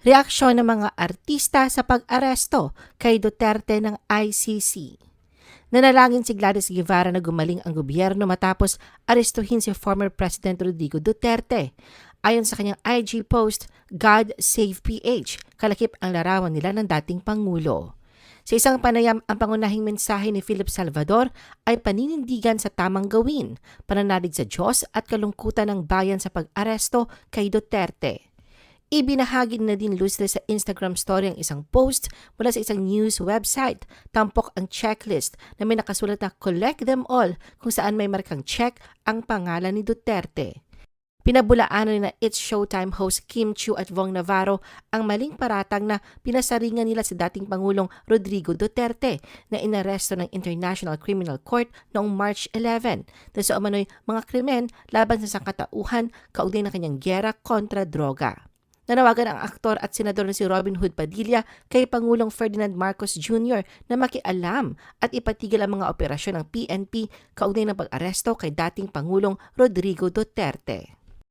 Reaksyon ng mga artista sa pag-aresto kay Duterte ng ICC. Nanalangin si Gladys Guevara na gumaling ang gobyerno matapos arestuhin si former President Rodrigo Duterte. Ayon sa kanyang IG post, God Save PH, kalakip ang larawan nila ng dating Pangulo. Sa isang panayam, ang pangunahing mensahe ni Philip Salvador ay paninindigan sa tamang gawin, pananalig sa Diyos at kalungkutan ng bayan sa pag-aresto kay Duterte. Ibinahagi na din Luzde sa Instagram story ang isang post mula sa isang news website. Tampok ang checklist na may nakasulat na collect them all kung saan may markang check ang pangalan ni Duterte. Pinabulaanan na It's Showtime host Kim Chiu at Vong Navarro ang maling paratang na pinasaringan nila si dating Pangulong Rodrigo Duterte na inaresto ng International Criminal Court noong March 11 dahil sa umano'y mga krimen laban sa sangkatauhan kaugnay ng kanyang gyera kontra droga. Nanawagan ang aktor at senador na si Robin Hood Padilla kay Pangulong Ferdinand Marcos Jr. na makialam at ipatigil ang mga operasyon ng PNP kaugnay ng pag-aresto kay dating Pangulong Rodrigo Duterte.